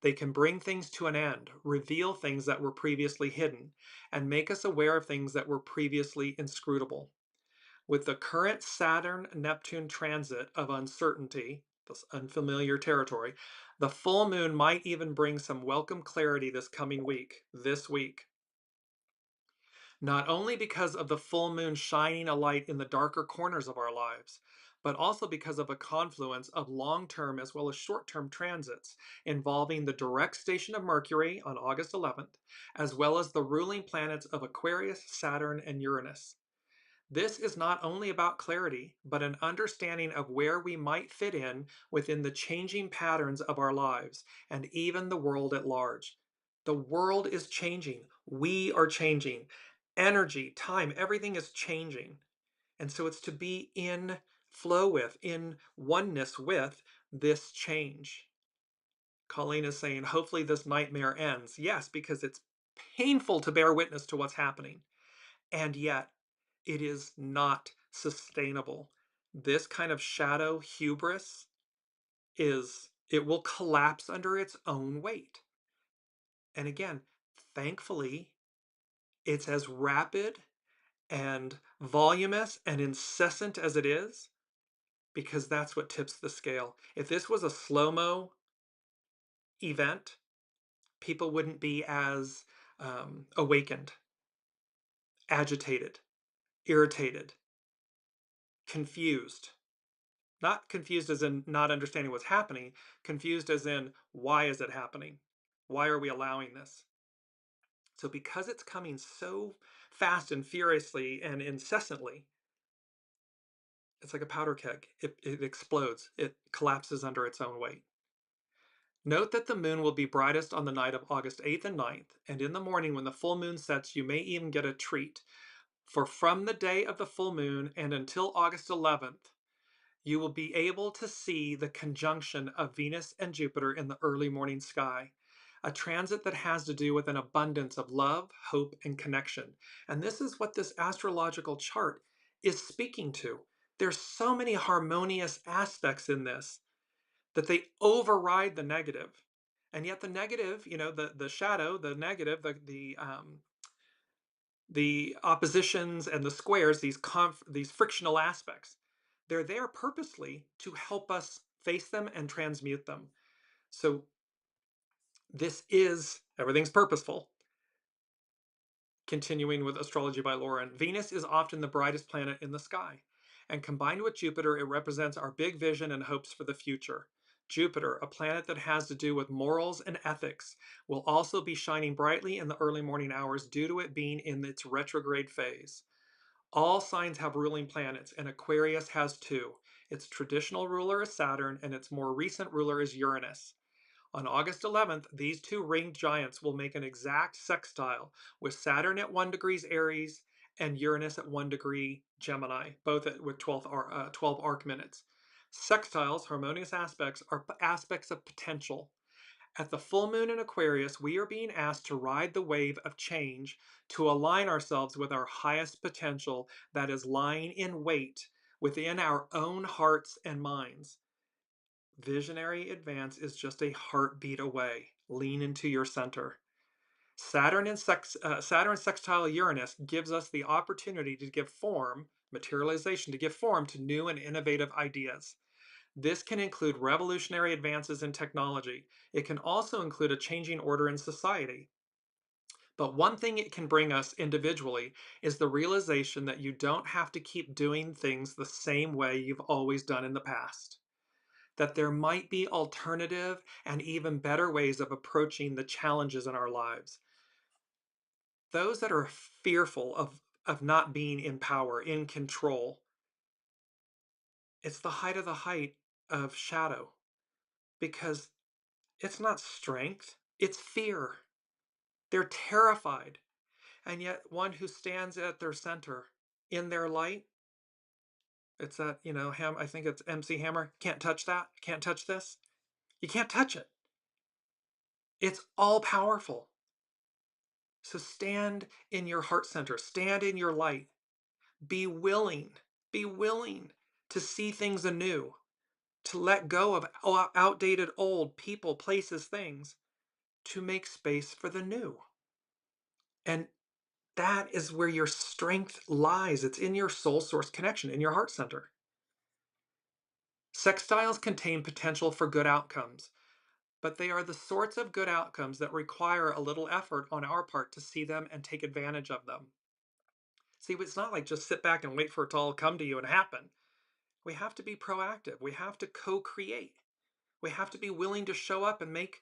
They can bring things to an end, reveal things that were previously hidden, and make us aware of things that were previously inscrutable. With the current Saturn-Neptune transit of uncertainty, this unfamiliar territory, the full moon might even bring some welcome clarity this week. Not only because of the full moon shining a light in the darker corners of our lives, but also because of a confluence of long-term as well as short-term transits involving the direct station of Mercury on August 11th, as well as the ruling planets of Aquarius, Saturn, and Uranus. This is not only about clarity, but an understanding of where we might fit in within the changing patterns of our lives and even the world at large. The world is changing. We are changing. Energy, time, everything is changing. And so it's to be in flow with, in oneness with this change. Colleen is saying, hopefully this nightmare ends. Yes, because it's painful to bear witness to what's happening. And yet, it is not sustainable. This kind of shadow hubris it will collapse under its own weight. And again, thankfully, it's as rapid and voluminous and incessant as it is, because that's what tips the scale. If this was a slow-mo event, people wouldn't be as awakened, agitated, irritated, confused. Not confused as in not understanding what's happening, confused as in why is it happening? Why are we allowing this? So because it's coming so fast and furiously and incessantly, it's like a powder keg. It explodes. It collapses under its own weight. Note that the moon will be brightest on the night of August 8th and 9th, and in the morning when the full moon sets, you may even get a treat. For from the day of the full moon and until August 11th, you will be able to see the conjunction of Venus and Jupiter in the early morning sky, a transit that has to do with an abundance of love, hope, and connection. And this is what this astrological chart is speaking to. There's so many harmonious aspects in this that they override the negative. And yet the negative, the shadow, the negative, the oppositions and the squares, these frictional aspects, they're there purposely to help us face them and transmute them. So everything's purposeful. Continuing with Astrology by Lauren, Venus is often the brightest planet in the sky, and combined with Jupiter, it represents our big vision and hopes for the future. Jupiter, a planet that has to do with morals and ethics, will also be shining brightly in the early morning hours due to it being in its retrograde phase. All signs have ruling planets, and Aquarius has two. Its traditional ruler is Saturn, and its more recent ruler is Uranus. On August 11th, these two ringed giants will make an exact sextile, with Saturn at 1 degree Aries and Uranus at 1 degree Gemini, both with 12 arc minutes. Sextiles, harmonious aspects, are aspects of potential. At the full moon in Aquarius, we are being asked to ride the wave of change to align ourselves with our highest potential that is lying in wait within our own hearts and minds. Visionary advance is just a heartbeat away. Lean into your center. Saturn sextile Uranus gives us the opportunity to give form, materialization, to give form to new and innovative ideas. This can include revolutionary advances in technology. It can also include a changing order in society. But one thing it can bring us individually is the realization that you don't have to keep doing things the same way you've always done in the past. That there might be alternative and even better ways of approaching the challenges in our lives. Those that are fearful of not being in power, in control, it's the height of shadow, because it's not strength, it's fear. They're terrified. And yet one who stands at their center in their light, it's that, I think it's MC Hammer, can't touch that, can't touch this. You can't touch it. It's all powerful. So stand in your heart center, stand in your light. Be willing to see things anew, to let go of outdated old people, places, things, to make space for the new. And that is where your strength lies. It's in your soul source connection, in your heart center. Sextiles contain potential for good outcomes, but they are the sorts of good outcomes that require a little effort on our part to see them and take advantage of them. See, it's not like just sit back and wait for it to all come to you and happen. We have to be proactive. We have to co-create. We have to be willing to show up and make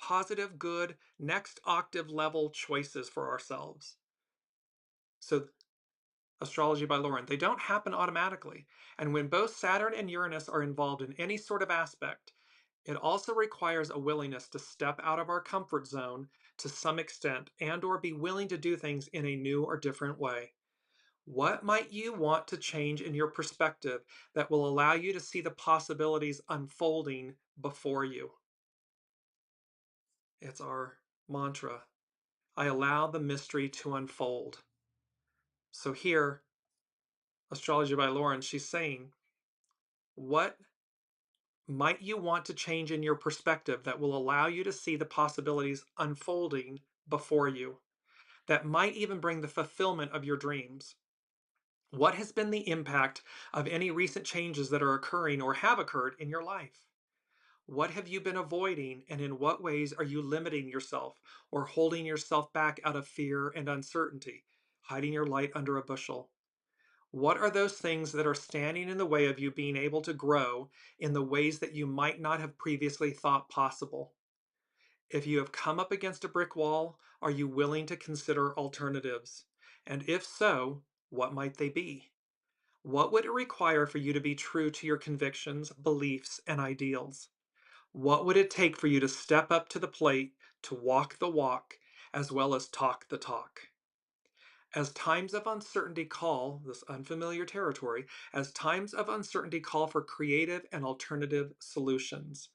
positive, good, next octave level choices for ourselves. So, Astrology by Lauren, they don't happen automatically. And when both Saturn and Uranus are involved in any sort of aspect, it also requires a willingness to step out of our comfort zone to some extent and or be willing to do things in a new or different way. What might you want to change in your perspective that will allow you to see the possibilities unfolding before you? It's our mantra. I allow the mystery to unfold. So here, Astrology by Lauren, she's saying, what might you want to change in your perspective that will allow you to see the possibilities unfolding before you, that might even bring the fulfillment of your dreams? What has been the impact of any recent changes that are occurring or have occurred in your life? What have you been avoiding, and in what ways are you limiting yourself or holding yourself back out of fear and uncertainty, hiding your light under a bushel? What are those things that are standing in the way of you being able to grow in the ways that you might not have previously thought possible? If you have come up against a brick wall, are you willing to consider alternatives? And if so, what might they be? What would it require for you to be true to your convictions, beliefs, and ideals? What would it take for you to step up to the plate, to walk the walk, as well as talk the talk? As times of uncertainty call, this unfamiliar territory, as times of uncertainty call for creative and alternative solutions.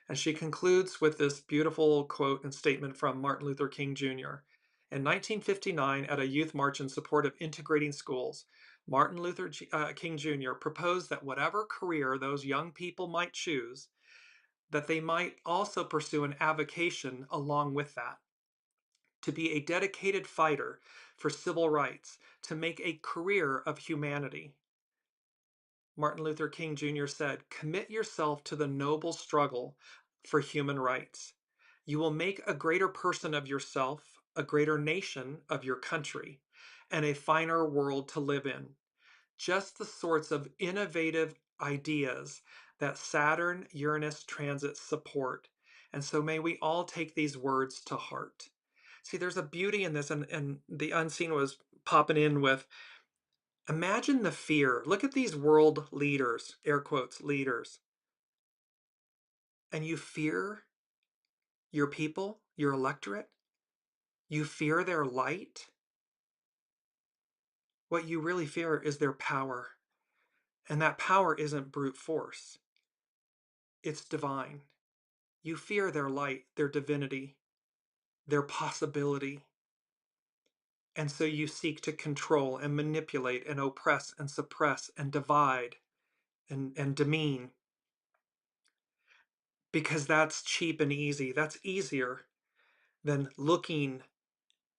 And she concludes with this beautiful quote and statement from Martin Luther King Jr. In 1959, at a youth march in support of integrating schools, Martin Luther King Jr. proposed that whatever career those young people might choose, that they might also pursue an avocation along with that, to be a dedicated fighter for civil rights, to make a career of humanity. Martin Luther King Jr. said, "Commit yourself to the noble struggle for human rights. You will make a greater person of yourself, a greater nation of your country, and a finer world to live in." Just the sorts of innovative ideas that Saturn Uranus transits support. And so may we all take these words to heart. See, there's a beauty in this, and the unseen was popping in with, imagine the fear. Look at these world leaders, air quotes, leaders, and you fear your people, your electorate. You fear their light. What you really fear is their power. And that power isn't brute force, it's divine. You fear their light, their divinity, their possibility. And so you seek to control and manipulate and oppress and suppress and divide and demean, because that's cheap and easy. That's easier than looking.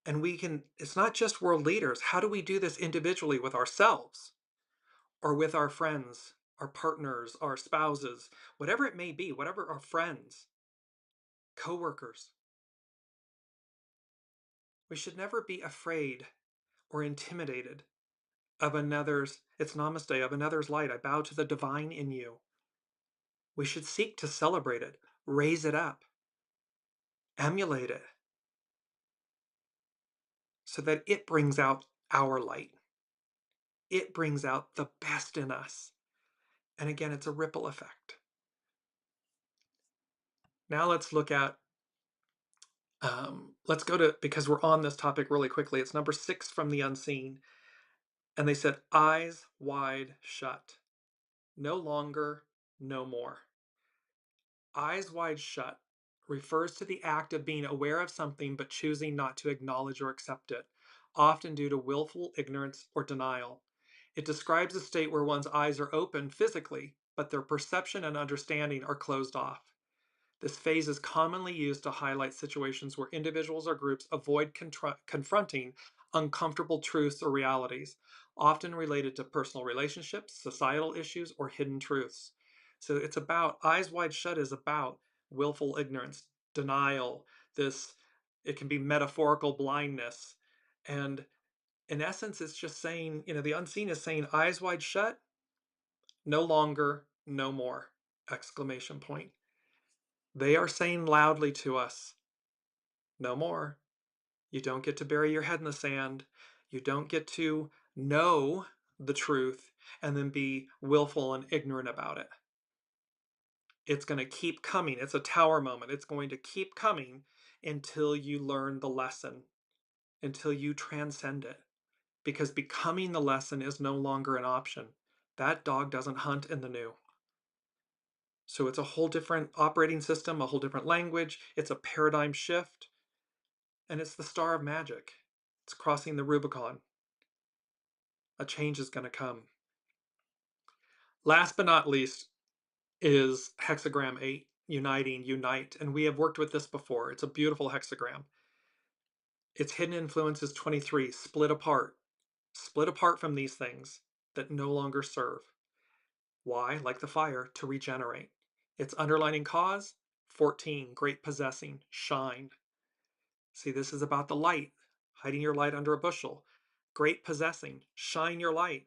And we can, it's not just world leaders. How do we do this individually with ourselves or with our friends, our partners, our spouses, whatever it may be, whatever our friends, coworkers? We should never be afraid or intimidated of another's, it's namaste, of another's light. I bow to the divine in you. We should seek to celebrate it, raise it up, emulate it, so that it brings out our light. It brings out the best in us. And again, it's a ripple effect. Now let's look at, let's go to, because we're on this topic really quickly, it's number 6 from the unseen. And they said, eyes wide shut. No longer, no more. Eyes wide shut refers to the act of being aware of something but choosing not to acknowledge or accept it, often due to willful ignorance or denial. It describes a state where one's eyes are open physically, but their perception and understanding are closed off. This phase is commonly used to highlight situations where individuals or groups avoid confronting uncomfortable truths or realities, often related to personal relationships, societal issues, or hidden truths. So it's about, eyes wide shut is about willful ignorance, denial, this, it can be metaphorical blindness. And in essence, it's just saying, the unseen is saying, eyes wide shut, no longer, no more, exclamation point. They are saying loudly to us, no more. You don't get to bury your head in the sand. You don't get to know the truth and then be willful and ignorant about it. It's going to keep coming. It's a tower moment. It's going to keep coming until you learn the lesson, until you transcend it. because becoming the lesson is no longer an option. That dog doesn't hunt in the new. So it's a whole different operating system, a whole different language. It's a paradigm shift, and it's the star of magic. It's crossing the Rubicon. A change is going to come. Last but not least is hexagram 8, uniting, unite. And we have worked with this before. It's a beautiful hexagram. Its hidden influence is 23, split apart. Split apart from these things that no longer serve. Why? Like the fire, to regenerate. Its underlining cause, 14, great possessing, shine. See, this is about the light, hiding your light under a bushel. Great possessing, shine your light.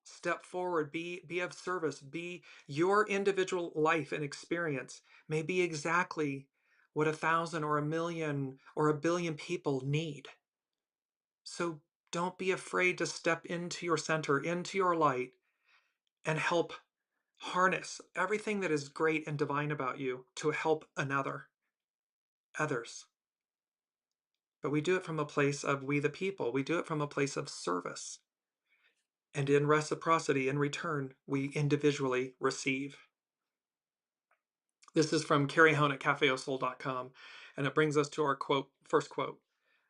Step forward, be of service, be your individual life and experience may be exactly what 1,000 or 1,000,000 or 1,000,000,000 people need. So don't be afraid to step into your center, into your light, and help harness everything that is great and divine about you to help others. But we do it from a place of we the people. We do it from a place of service. And in reciprocity, in return, we individually receive. This is from Carrie Hone at cafeosoul.com, and it brings us to our first quote.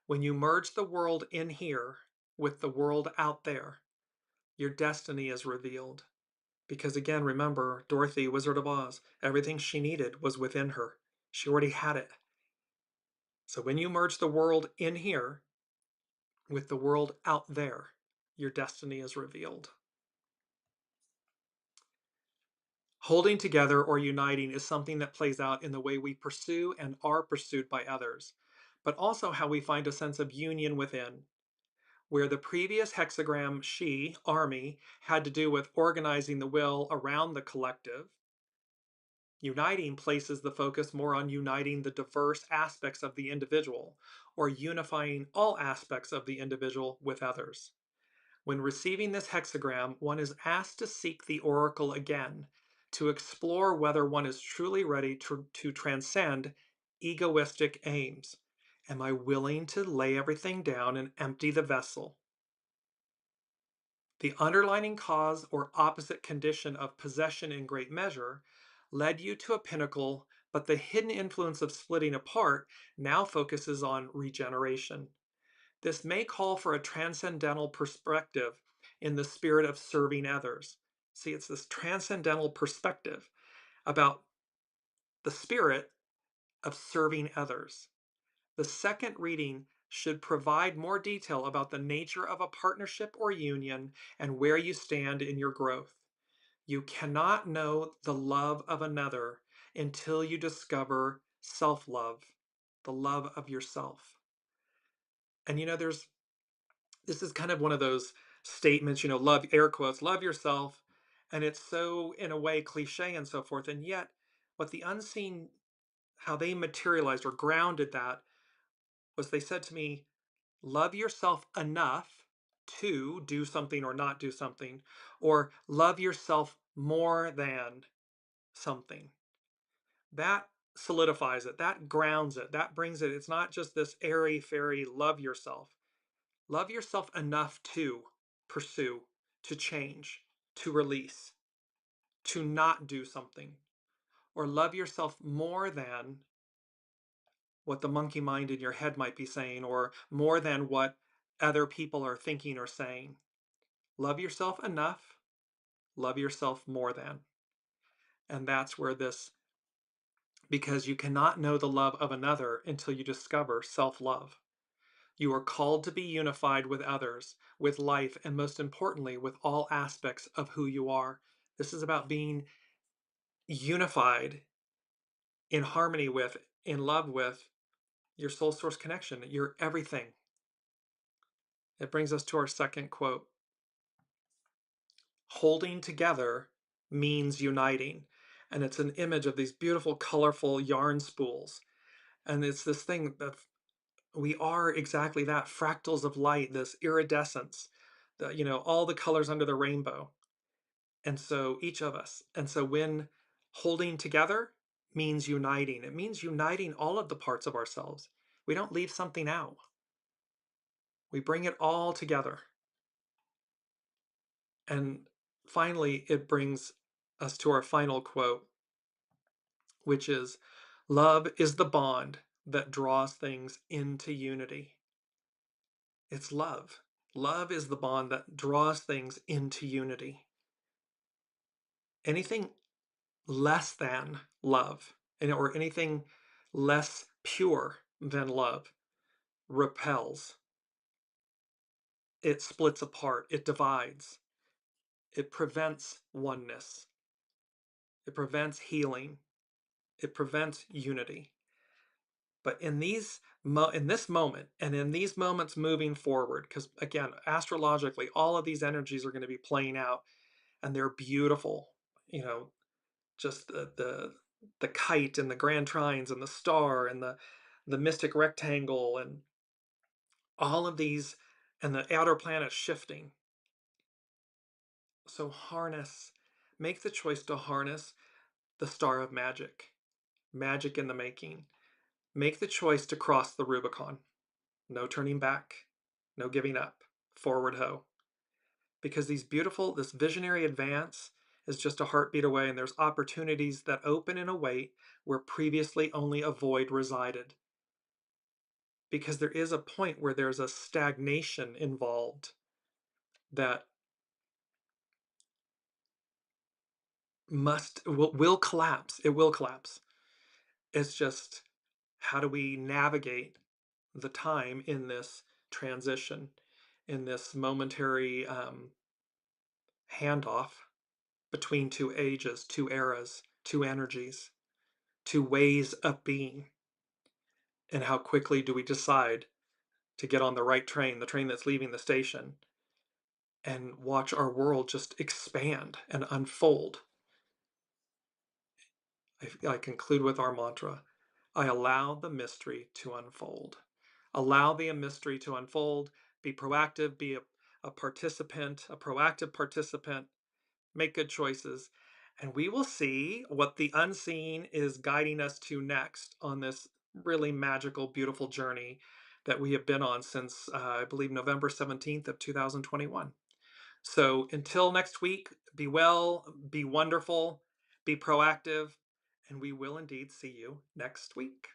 When you merge the world in here with the world out there, your destiny is revealed. Because again, remember, Dorothy, Wizard of Oz, everything she needed was within her. She already had it. So when you merge the world in here with the world out there, your destiny is revealed. Holding together or uniting is something that plays out in the way we pursue and are pursued by others, but also how we find a sense of union within. Where the previous hexagram, she, army, had to do with organizing the will around the collective, uniting places the focus more on uniting the diverse aspects of the individual, or unifying all aspects of the individual with others. When receiving this hexagram, one is asked to seek the oracle again, to explore whether one is truly ready to transcend egoistic aims. Am I willing to lay everything down and empty the vessel? The underlying cause or opposite condition of possession in great measure led you to a pinnacle, but the hidden influence of splitting apart now focuses on regeneration. This may call for a transcendental perspective in the spirit of serving others. See, it's this transcendental perspective about the spirit of serving others. The second reading should provide more detail about the nature of a partnership or union and where you stand in your growth. You cannot know the love of another until you discover self-love, the love of yourself. And this is kind of one of those statements, love, air quotes, love yourself. And it's so, in a way, cliche and so forth. And yet, what the unseen, how they materialized or grounded that was they said to me, love yourself enough to do something or not do something, or love yourself more than something. That solidifies it, that grounds it, that brings it. It's not just this airy fairy love yourself. Love yourself enough to pursue, to change, to release, to not do something. Or love yourself more than what the monkey mind in your head might be saying, or more than what other people are thinking or saying. Love yourself enough, love yourself more than. And that's where because you cannot know the love of another until you discover self-love. You are called to be unified with others, with life, and most importantly, with all aspects of who you are. This is about being unified, in harmony with, in love with your soul source connection, your everything. It brings us to our second quote. Holding together means uniting. And it's an image of these beautiful, colorful yarn spools. And it's this thing that we are exactly that, fractals of light, this iridescence, all the colors under the rainbow. And so each of us. And so when holding together means uniting, it means uniting all of the parts of ourselves. We don't leave something out. We bring it all together. And finally, it brings us to our final quote, which is, love is the bond that draws things into unity. It's love. Love is the bond that draws things into unity. Anything less than love, or anything less pure than love, repels. It splits apart. It divides. It prevents oneness. It prevents healing. It prevents unity. But in this moment, and in these moments moving forward, because again, astrologically, all of these energies are going to be playing out, and they're beautiful. You know, just the kite and the grand trines and the star and the mystic rectangle and all of these, and the outer planets shifting. So make the choice to harness the star of magic, magic in the making. Make the choice to cross the Rubicon. No turning back, no giving up. Forward ho. Because this visionary advance is just a heartbeat away, and there's opportunities that open and await where previously only a void resided. Because there is a point where there's a stagnation involved that will collapse. It will collapse. It's just, how do we navigate the time in this transition, in this momentary handoff between two ages, two eras, two energies, two ways of being? And how quickly do we decide to get on the right train, the train that's leaving the station, and watch our world just expand and unfold? I conclude with our mantra: I allow the mystery to unfold. Allow the mystery to unfold. Be proactive, be a participant, a proactive participant. Make good choices. And we will see what the unseen is guiding us to next on this really magical, beautiful journey that we have been on since, I believe, November 17th of 2021. So until next week, be well, be wonderful, be proactive, and we will indeed see you next week.